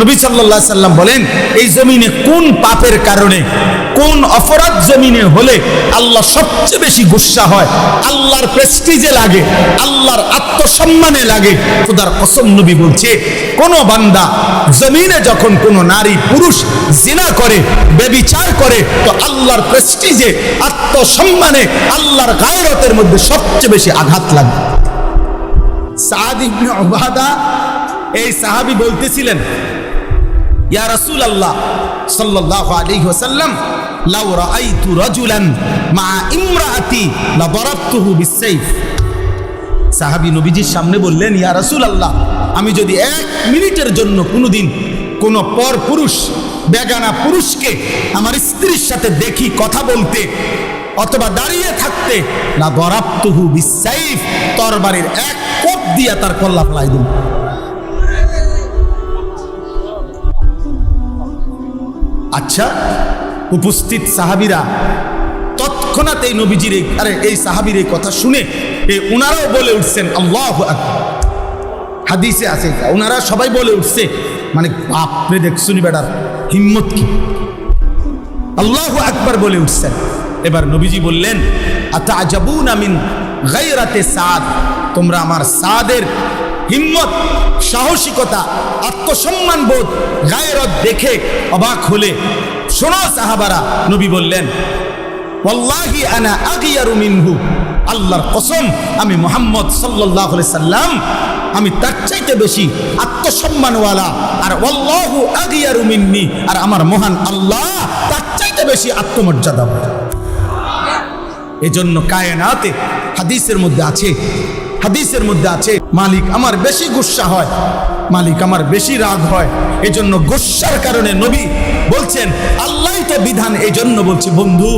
নবী সাল্লাল্লাহু আলাইহি সাল্লাম বলেন, এই জমিনে কোন পাপের কারণে, কোন অপরাধ জমিনে হলে আল্লাহ সবচেয়ে বেশি গুসা হয়, আল্লাহর প্রেস্টিজে লাগে, আল্লাহর আত্মসম্মানে লাগে। খোদার কসম নবী বলছে, কোন বান্দা জমিনে যখন কোন নারী পুরুষ জিনা করে, ব্যভিচার করে, তো আল্লাহর প্রেস্টিজে, আত্মসম্মানে, আল্লাহর গায়রতের মধ্যে সবচেয়ে বেশি আঘাত লাগে। সাদ ইবনে উবাদা এই সাহাবী বলতেছিলেন, ইয়া রাসূলুল্লাহ সাল্লাল্লাহু আলাইহি ওয়াসাল্লাম, লাউ রাআইতু রাজুলান মা ইমরাআতি লাদারাবতুহু বিসসাইফ। সাহাবী নবীজির সামনে বললেন, ইয়া রাসূলুল্লাহ, আমি যদি 1 মিনিটের জন্য কোনোদিন কোন পর পুরুষ, বেগানা পুরুষকে আমার স্ত্রীর সাথে দেখি কথা বলতে অথবা দাঁড়িয়ে থাকতে, লাদারাবতুহু বিসসাইফ, তরবারির 1 কোপ দিয়া তার কল্লা ফেলাই দিন। আচ্ছা, উপস্থিত সাহাবীরা তৎক্ষণাৎ এই নবীজির এই সাহাবীর এই কথা শুনে উনারাও বলে উঠছেন আল্লাহু আকবার। হাদিসে আছে, উনারা সবাই বলে উঠছে, মানে বাপরে দেখছুনি বেটার হিম্মত কি, আল্লাহু আকবার বলে উঠছেন। এবার নবীজি বললেন, আতাআজাবুনা মিন গায়রাতি সাদ, তোমরা আমার সাদের হিম্মত, সাহসিকতা, আত্মসম্মান বোধ, গায়রত দেখে অবাক হলে শোনো সাহাবারা। নবী বললেন, ওয়াল্লাহি আনা আগিয়ারু মিনহু, আল্লাহর কসম আমি মুহাম্মদ সাল্লাল্লাহু আলাইহি সাল্লাম, আমি তার চাইতে বেশি আত্মসম্মানওয়ালা, আর ওয়াল্লাহু আগিয়ারু মিন্নি, আর আমার মহান আল্লাহ তার চাইতে বেশি আত্মমর্যাদাবান। এজন্য কায়নাতে হাদিসের মধ্যে আছে, মালিক আমার বেশি গুসা হয়, মালিক আমার বেশি রাগ হয়। এজন্য গুসার কারণে নবী বলছেন, আল্লাহই তো বিধান। এজন্য বলছি, বন্ধু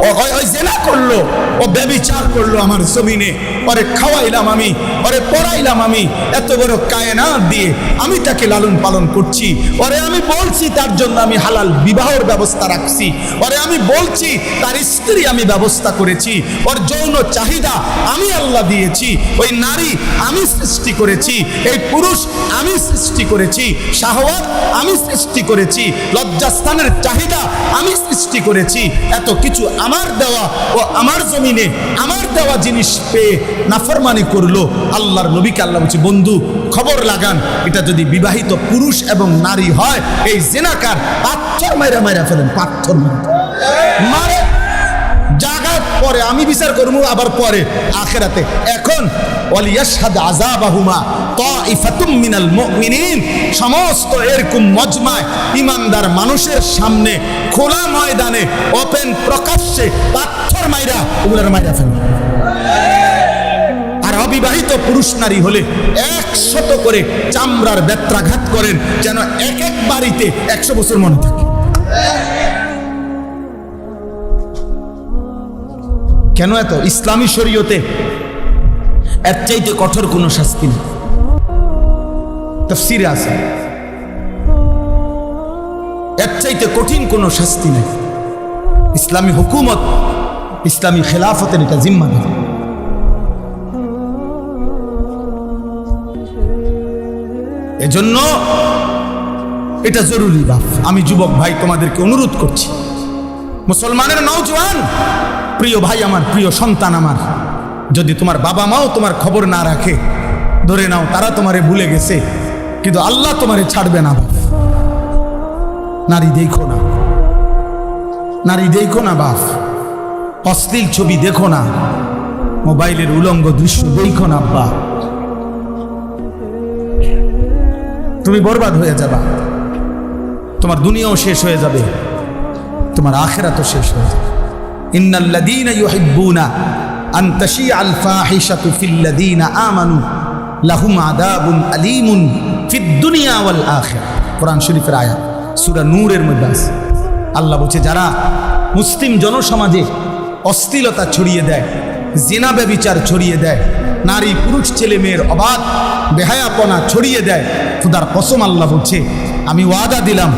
ও জেনা করলো, ও ব্যভিচার করলো আমার জমিনে, ওরে খাওয়াইলাম আমি, ওরে পড়াইলাম আমি, এত বড় কায়নাত দিয়ে আমি তাকে লালন পালন করছি, ওরে আমি বলছি তার জন্য আমি হালাল বিবাহের ব্যবস্থা রাখছি, ওরে আমি বলছি তার স্ত্রী আমি ব্যবস্থা করেছি, ওর যৌন চাহিদা আমি আল্লাহ দিয়েছি, ওই নারী আমি সৃষ্টি করেছি, এই পুরুষ আমি সৃষ্টি করেছি, শাহওয়াত আমি সৃষ্টি করেছি, লজ্জাস্থানের চাহিদা আমি সৃষ্টি করেছি। এত কিছু আমার দেওয়া ও আমার জমিনে আমার দেওয়া জিনিস পেয়ে নাফরমানি করলো। আল্লাহর নবীকে আল্লাহ বলছে, বন্ধু খবর লাগান, এটা যদি বিবাহিত পুরুষ এবং নারী হয়, এই জিনাকার পাথর মাইরা ফেলেন, পাথর মারে জাগাত পরে আমি বিচার করবো, আবার পরে আখিরাতে। এখন ওয়ালিয়াশহাদ আযাবাহুমা তাইফাতুম মিনাল মুমিনিন, সমস্ত এরকম মজমায় ইমানদার মানুষের সামনে খোলা ময়দানে ওপেন প্রকাশ্যে পাথর মাইরা ওগুলার মাইরা ফেলেন। আর অবিবাহিত পুরুষ নারী হলে 100 করে চামড়ার বেত্রাঘাত করেন, যেন এক বাড়িতে 100 বছর মনে থাকে। কেন এত? ইসলামী শরীয়তে এর চাইতে কঠোর কোনো শাস্তি নেই, তাফসীরে আছে, এর চাইতে কঠিন কোনো শাস্তি নেই। ইসলামী হুকুমত, ইসলামী খেলাফতের এটা জিম্মাদারি। এজন্য এটা জরুরি। বাপ, আমি যুবক ভাই তোমাদেরকে অনুরোধ করছি, মুসলমানের নওজোয়ান প্রিয় ভাই আমার, প্রিয় সন্তান আমার, যদি তোমার বাবা মাও তোমার খবর না রাখে, ধরে নাও তারা তোমারে ভুলে গেছে, কিন্তু আল্লাহ তোমারে ছাড়বে না। বাপ, নারী দেখো না, নারী দেখো না বাপ, অশ্লীল ছবি দেখো না, মোবাইলের উলঙ্গ দৃশ্য দেখো না আব্বা, তুমি বরবাদ হয়ে যাবা, তোমার দুনিয়াও শেষ হয়ে যাবে, তোমার আখিরাতও শেষ হয়ে যাবে। ইন্নাল্লাযীনা ইউহিব্বুনা আন তাশিআল ফাহিশাতু ফিল্লাযীনা আমানু লাহুম আযাবুন আলীমুন ফিদ দুনিয়া ওয়াল আখিরাহ। কোরআন শরীফের আয়াত, সূরা নূরের মধ্যে আছে। আল্লাহ বলছে, যারা মুসলিম জনসমাজে অশ্লীলতা ছড়িয়ে দেয়, জিনা ব্যভিচার ছড়িয়ে দেয়, নারী পুরুষ ছেলে মেয়ের অবাধ বেহায়াপনা ছড়িয়ে দেয়, খোদার কসম আল্লাহ বলছে, আমি ওয়াদা দিলাম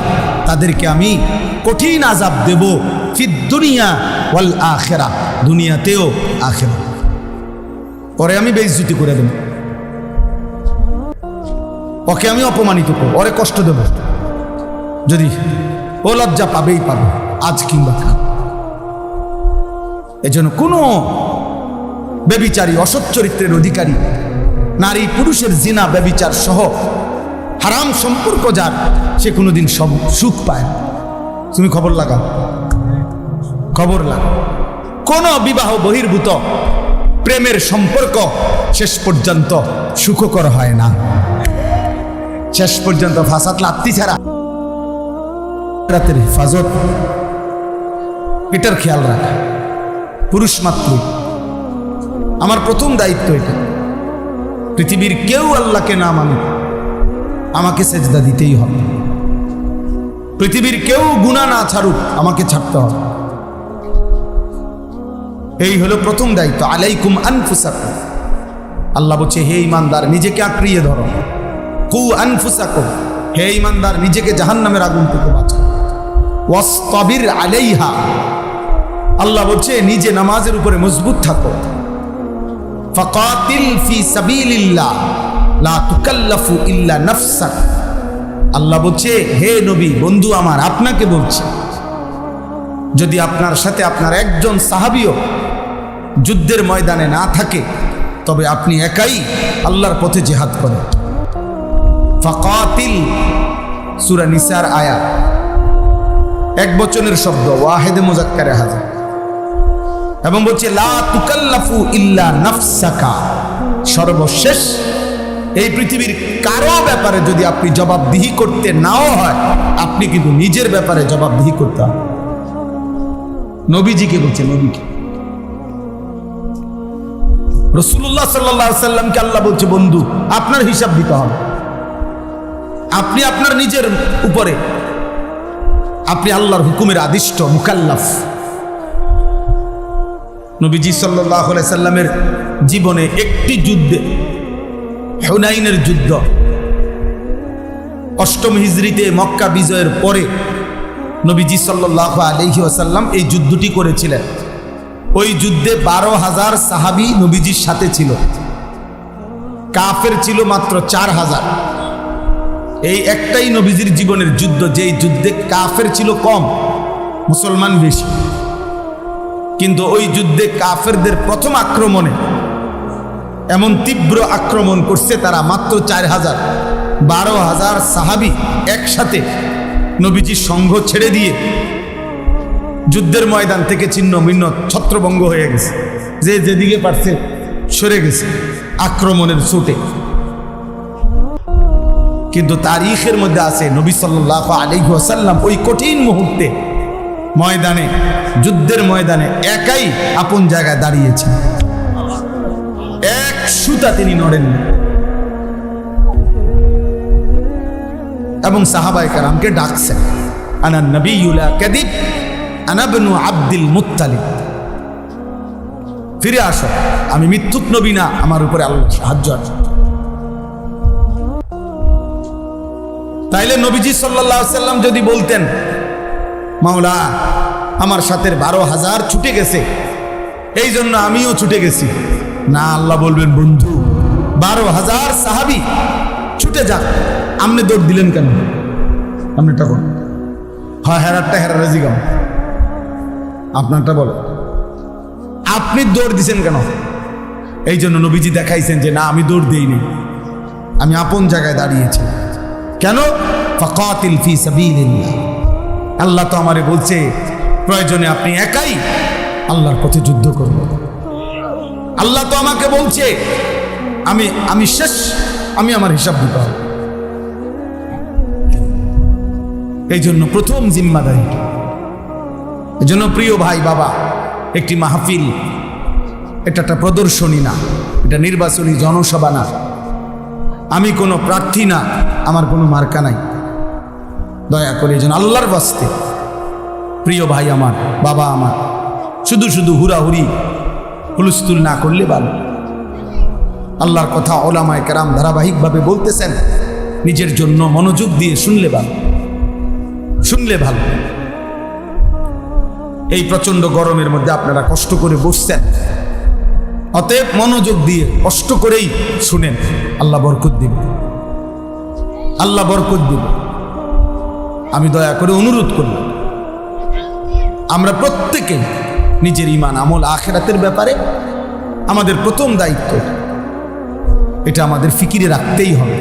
তাদেরকে আমি কঠিন আযাব দেব, ফিদ দুনিয়া ওয়াল আখিরাহ, দুনিয়াতেও আখিরাত। পরে আমি বেইজ্জতি করে দেব। ওকে আমি অপমানিত করব, ওরে কষ্ট দেব, যদি ও লজ্জা পাবেই পাবে, আজ কিংবা কাল। এজন্য কোনো ব্যভিচারী, অসৎ চরিত্রের অধিকারী, নারী পুরুষের জিনা ব্যভিচার সহ হারাম সম্পর্ক যার, সে কোনোদিন সুখ পায় না। তুমি খবর লাগাও, খবর লাগাও। কোন বিবাহ বহির্ভূত প্রেমের সম্পর্ক শেষ পর্যন্ত সুখকর হয় না। শেষ পর্যন্ত ফাসাদ লাত্তি ছাড়া। রাতের হেফাজত, এটার খেয়াল রাখা পুরুষ মাত্রই। আমার প্রথম দায়িত্ব এটা। পৃথিবীর কেউ আল্লাহকে না মানে আমাকে সেজদা দিতেই হবে। পৃথিবীর কেউ গুনাহ না ছাড়ুক, আমাকে ছাড়তে হবে। এই হলো প্রথম দায়িত্ব। আলাইকুম আনফুসাকুম। আল্লাহ বলছে, হে ঈমানদার, নিজেকে আঁকড়িয়ে ধরো। কু আনফুসাকুম, হে ঈমানদার, নিজেকে জাহান্নামের আগুন থেকে বাঁচাও। ওয়াসতাবির আলাইহা, আল্লাহ বলছে নিজে নামাজের উপরে মজবুত থাকো। ফাকাতিল ফি সাবিলিল্লাহ লা তুকাল্লাফু ইল্লা নাফসাক। আল্লাহ বলছে, হে নবী, বন্ধু আমার, আপনাকে বলছি, যদি আপনার সাথে আপনার একজন সাহাবীও যুদ্ধের ময়দানে না থাকে, তবে আপনি একাই আল্লাহর পথে জিহাদ করেন। ফাকাতিল, সূরা নিসার আয়াত, এক বচনের শব্দ, ওয়াহিদে মুজাক্কারে হাজার, এবং বলছে লা তুকাল্লাফু ইল্লা নাফসাকা। সর্বশেষ এই পৃথিবীর কারো ব্যাপারে যদি আপনি জবাবদিহি করতে নাও হয়, আপনি কিন্তু নিজের ব্যাপারে জবাবদিহি করতে হবে। নবীজিকে বলছে, নবীকে, রাসূলুল্লাহ সাল্লাল্লাহু আলাইহি সাল্লামকে আল্লাহ বলছে, বন্ধু, আপনার হিসাব দিতে হবে। আপনি আপনার নিজের উপরে, আপনি আল্লাহর হুকুমের আদিষ্ট মুকাল্লাফ। নবীজি সাল্লাল্লাহু আলাইহি সাল্লামের জীবনে একটি যুদ্ধে, হুনাইনের যুদ্ধ, ৮ম হিজরিতে মক্কা বিজয়ের পরে নবীজি সাল্লাল্লাহু আলাইহি ওয়াসাল্লাম এই যুদ্ধটি করেছিলেন। ওই যুদ্ধে ১২,০০০ সাহাবী নবীজির সাথে ছিল, কাফের ছিল মাত্র ৪,০০০। এই একটাই নবীজির জীবনের যুদ্ধ, যেই যুদ্ধে কাফের ছিল কম, মুসলমান বেশি। কিন্তু ওই যুদ্ধে কাফেরদের প্রথম আক্রমণে এমন তীব্র আক্রমণ করছে তারা, মাত্র ৪,০০০। ১২,০০০ সাহাবী একসাথে নবীজির সঙ্গ ছেড়ে দিয়ে যুদ্ধের ময়দান থেকে ছিন্ন ভিন্ন, ছত্রভঙ্গ হয়ে গেছে। যে যেদিকে পারছে সরে গেছে আক্রমণের ছুটে। কিন্তু তারিখের মধ্যে আছে নবী সাল্লাল্লাহু আলাইহি ওয়াসাল্লাম ওই কঠিন মুহূর্তে ময়দানে, যুদ্ধের ময়দানে একাই আপন জায়গায় দাঁড়িয়েছেন। এক সুতা তিনি নড়েননি। এবং সাহাবায়ে কেরামকে ডাকছেন, আনা নবিয়্যু লা কাযিব, আনা ইবনু আব্দুল মুত্তালিব, ফিরে আসো, আমি মিথ্যুক নবী না, আমার উপরে আল্লাহর সাহায্য আছে। তাইলে নবীজি সাল্লাল্লাহু আলাইহি সাল্লাম যদি বলতেন, মাওলা আমার সাথে ১২,০০০ ছুটে গেছে, এই জন্য আমিও ছুটে গেছি, না, আল্লাহ বলবেন, বন্ধু, ১২,০০০ সাহাবী ছুটে যাক, আপনি দৌড় দিলেন কেন? আপনি এটা বল, হয় হেরারটা হেরার জিগাম, আপনারটা বলো, আপনি দৌড় দিছেন কেন? এই জন্য নবীজি দেখাইছেন যে না, আমি দৌড় দিইনি, আমি আপন জায়গায় দাঁড়িয়েছি। কেন? ফাকাতিল ফি সাবিলিল্লাহ। আল্লাহ তো আমারে বলছে, প্রয়োজনে আপনি একাই আল্লাহর পথে যুদ্ধ করুন। আল্লাহ তো আমাকে বলছে, আমি শেষ, আমি আমার হিসাব দিতে হবে। এই জন্য প্রথম জিম্মাদারি। এই জন্য প্রিয় ভাই, বাবা, একটি মাহফিল এটা একটা প্রদর্শনী না, এটা নির্বাচনী জনসভা না। আমি কোনো প্রার্থী না, আমার কোনো মার্কা নাই। দয়া করে এই জন্য আল্লাহর বাস্তে, প্রিয় ভাই আমার, বাবা আমার, শুধু শুধু হুড়াহুড়ি হুলস্থুল না করলে ভালো। আল্লাহর কথা ওলামায়ে কেরাম ধারাবাহিকভাবে বলতেছেন, নিজের জন্য মনোযোগ দিয়ে শুনলে ভালো, শুনলে ভালো। এই প্রচন্ড গরমের মধ্যে আপনারা কষ্ট করে বসছেন, অতএব মনোযোগ দিয়ে কষ্ট করেই শুনেন, আল্লাহ বরকত দিবেন। আল্লাহ বরকত দিব। আমি দয়া করে অনুরোধ করলাম আমরা প্রত্যেকেই নিজের ঈমান আমল আখিরাতের ব্যাপারে আমাদের প্রথম দায়িত্ব এটা আমাদের ফিকিরে রাখতেই হবে।